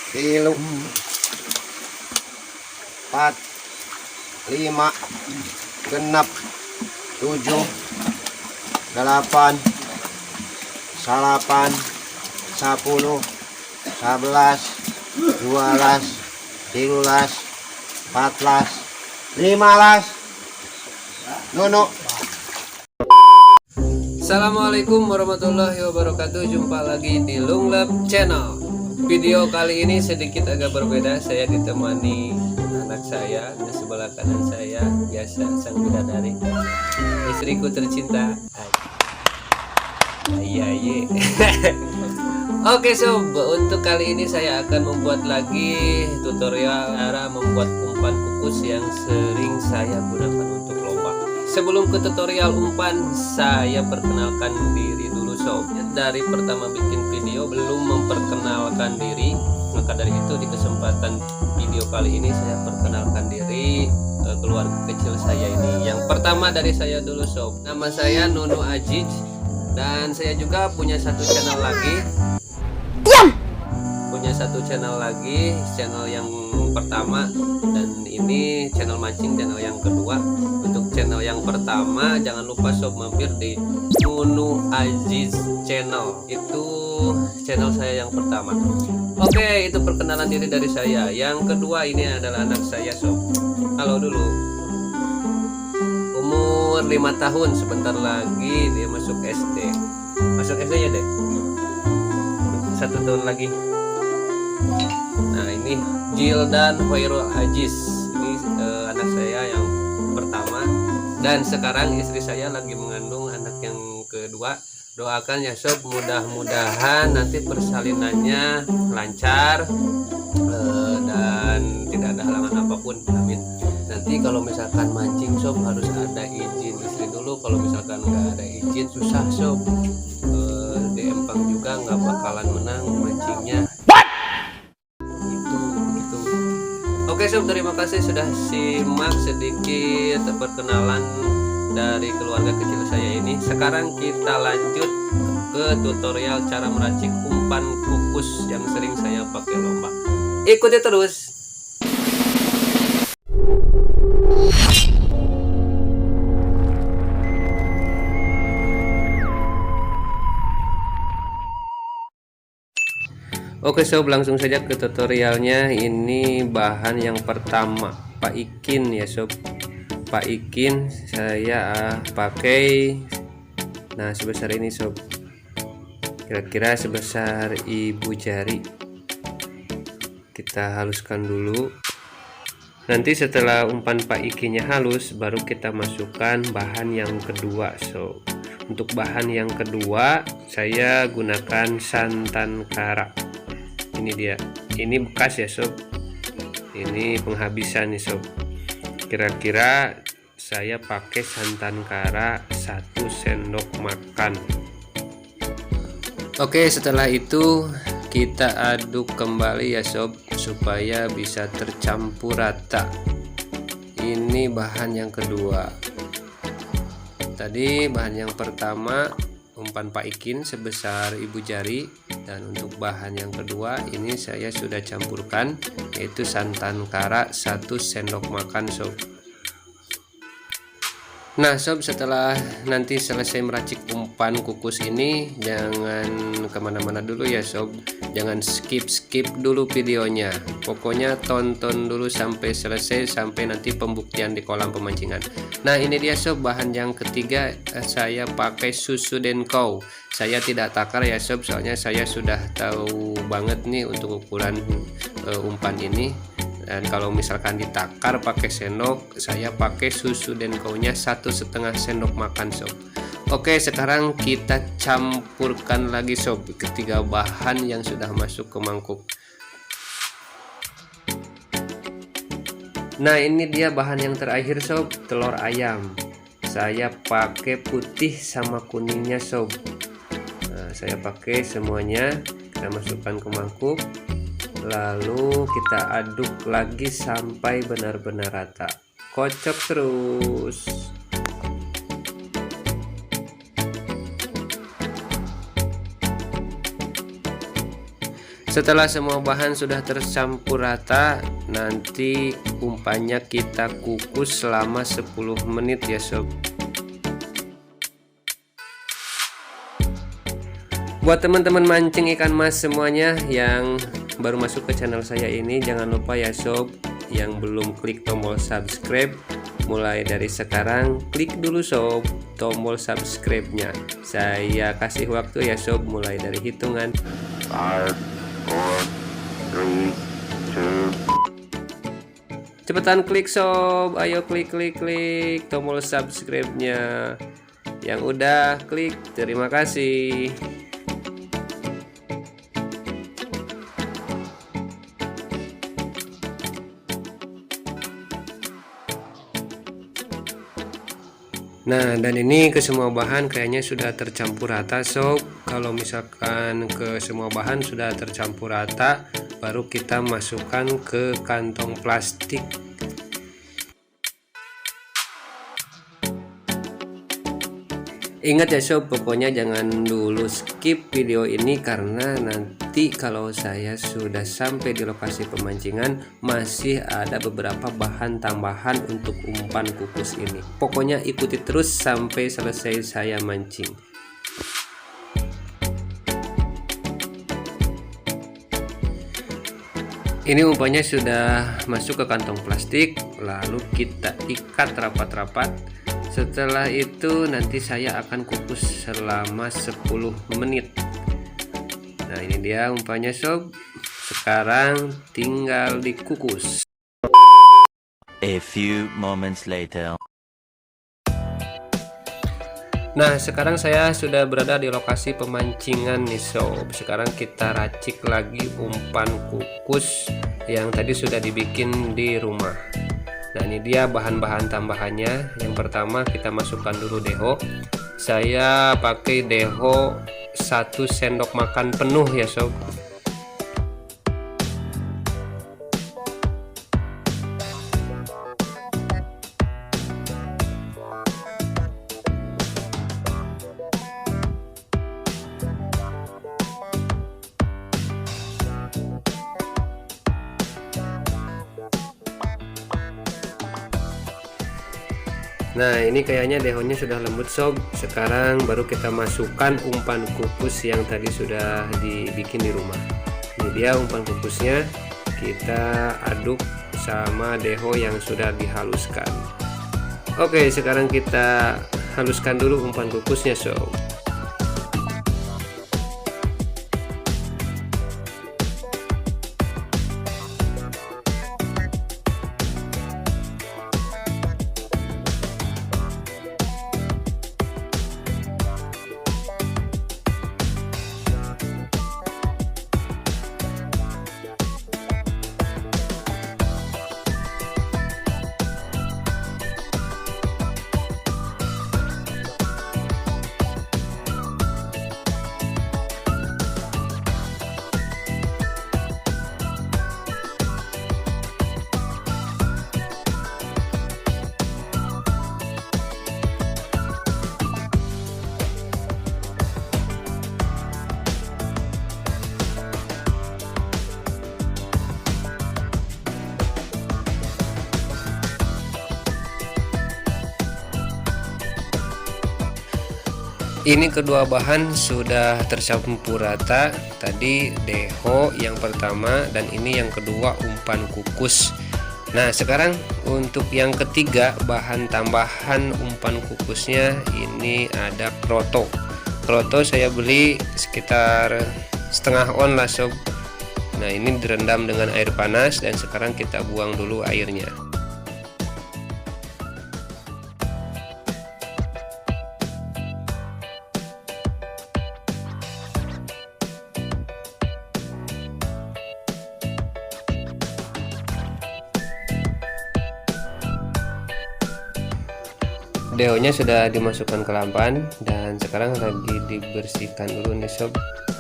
tilu, 4, 5, genep, 7, 8, 9, 10, 11, 12, 13, 14, 15. Nono. Assalamualaikum warahmatullahi wabarakatuh. Jumpa lagi di Lunglab Channel. Video kali ini sedikit agak berbeda. Saya ditemani anak saya di sebelah kanan saya, biasa sang bidadari, istriku tercinta. Aye. Oke sob, untuk kali ini saya akan membuat lagi tutorial cara membuat umpan kukus yang sering saya gunakan untuk lomba. Sebelum ke tutorial umpan, saya perkenalkan diri dulu sob. Dari pertama bikin video belum memperkenalkan diri, maka dari itu di kesempatan video kali ini saya perkenalkan diri keluarga kecil saya ini. Yang pertama dari saya dulu sob. Nama saya Nunu Aziz dan saya juga punya satu channel lagi. Channel yang pertama, dan ini channel mancing, channel yang kedua. Untuk channel yang pertama jangan lupa sob mampir di Nunu Aziz channel, itu channel saya yang pertama. Oke, itu perkenalan diri dari saya. Yang kedua ini adalah anak saya sob. Halo dulu. Umur 5 tahun, sebentar lagi dia masuk SD. Masuk SD ya deh, 1 tahun lagi. Nah ini Jildan Hoirul Aziz, ini anak saya yang pertama, dan sekarang istri saya lagi mengandung anak yang kedua. Doakan ya sob, mudah-mudahan nanti persalinannya lancar dan tidak ada halangan apapun, amin. Nanti kalau misalkan mancing sob harus ada izin istri dulu. Kalau misalkan nggak ada izin susah sob, di empang juga nggak bakalan menang mancingnya. Oke sob, terima kasih sudah simak sedikit perkenalan dari keluarga kecil saya ini. Sekarang kita lanjut ke tutorial cara meracik umpan kukus yang sering saya pakai lomba. Ikuti terus. Oke sob, langsung saja ke tutorialnya. Ini bahan yang pertama Pak Ikin ya sob. Pak Ikin saya pakai, nah sebesar ini sob, kira-kira sebesar ibu jari. Kita haluskan dulu. Nanti setelah umpan Pak Ikinnya halus, baru kita masukkan bahan yang kedua sob. Untuk bahan yang kedua saya gunakan santan kara. Ini dia, ini bekas ya sob, ini penghabisan nih sob. Kira-kira saya pakai santan kara 1 sendok makan. Oke, setelah itu kita aduk kembali ya sob, supaya bisa tercampur rata. Ini bahan yang kedua. Tadi bahan yang pertama umpan Pak Ikin sebesar ibu jari, dan untuk bahan yang kedua ini saya sudah campurkan, yaitu santan kara 1 sendok makan sob. Nah sob, setelah nanti selesai meracik umpan kukus ini, jangan kemana-mana dulu ya sob, jangan skip dulu videonya. Pokoknya tonton dulu sampai selesai, sampai nanti pembuktian di kolam pemancingan. Nah ini dia sob, bahan yang ketiga saya pakai susu Denko. Saya tidak takar ya sob, soalnya saya sudah tahu banget nih untuk ukuran umpan ini. Dan kalau misalkan ditakar pakai sendok, saya pakai susu Denko-nya 1,5 sendok makan sob. Oke, sekarang kita campurkan lagi sob ketiga bahan yang sudah masuk ke mangkuk. Nah ini dia bahan yang terakhir sob, telur ayam. Saya pakai putih sama kuningnya sob. Nah, saya pakai semuanya, kita masukkan ke mangkuk. Lalu kita aduk lagi sampai benar-benar rata. Kocok terus. Setelah semua bahan sudah tercampur rata, nanti umpannya kita kukus selama 10 menit ya sob. Buat teman-teman mancing ikan mas semuanya yang baru masuk ke channel saya ini, jangan lupa ya sob, yang belum klik tombol subscribe, mulai dari sekarang klik dulu sob tombol subscribe-nya. Saya kasih waktu ya sob, mulai dari hitungan 5, 4, 3, 2. Cepetan klik sob, ayo klik tombol subscribe-nya. Yang udah klik, terima kasih. Nah, dan ini ke semua bahan kayaknya sudah tercampur rata sob. Kalau misalkan ke semua bahan sudah tercampur rata, baru kita masukkan ke kantong plastik. Ingat ya sob, pokoknya jangan dulu skip video ini, karena nanti kalau saya sudah sampai di lokasi pemancingan masih ada beberapa bahan tambahan untuk umpan kukus ini. Pokoknya ikuti terus sampai selesai saya mancing. Ini umpannya sudah masuk ke kantong plastik, lalu kita ikat rapat-rapat. Setelah itu nanti saya akan kukus selama 10 menit. Nah, ini dia umpannya sob. Sekarang tinggal dikukus. A few moments later. Nah, sekarang saya sudah berada di lokasi pemancingan nih sob. Sekarang kita racik lagi umpan kukus yang tadi sudah dibikin di rumah. Nah, ini dia bahan-bahan tambahannya. Yang pertama kita masukkan dulu deho. Saya pakai deho 1 sendok makan penuh ya sob. Nah, ini kayaknya dehonya sudah lembut sob. Sekarang baru kita masukkan umpan kukus yang tadi sudah dibikin di rumah. Ini dia umpan kukusnya. Kita aduk sama deho yang sudah dihaluskan. Oke, sekarang kita haluskan dulu umpan kukusnya sob. Ini kedua bahan sudah tercampur rata. Tadi deho yang pertama dan ini yang kedua umpan kukus. Nah, sekarang untuk yang ketiga bahan tambahan umpan kukusnya ini ada kroto. Kroto saya beli sekitar setengah on lah sob. Nah, ini direndam dengan air panas dan sekarang kita buang dulu airnya. Deonya sudah dimasukkan ke lampan dan sekarang lagi dibersihkan dulu nih sob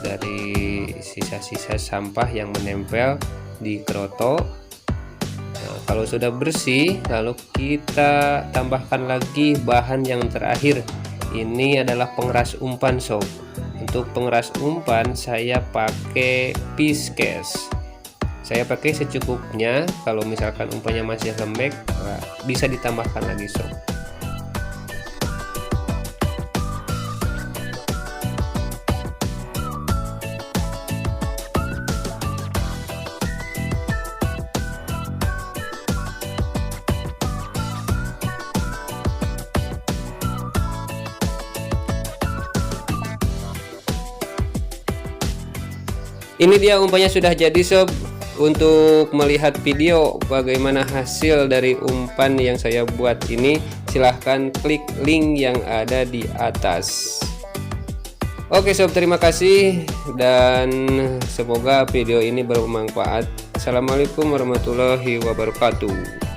dari sisa-sisa sampah yang menempel di kroto. Nah, kalau sudah bersih, lalu kita tambahkan lagi bahan yang terakhir. Ini adalah pengeras umpan sob. Untuk pengeras umpan saya pakai Fiskars. Saya pakai secukupnya. Kalau misalkan umpannya masih lembek, bisa ditambahkan lagi sob. Ini dia umpannya sudah jadi sob. Untuk melihat video bagaimana hasil dari umpan yang saya buat ini, silahkan klik link yang ada di atas. Oke sob, terima kasih dan semoga video ini bermanfaat. Assalamualaikum warahmatullahi wabarakatuh.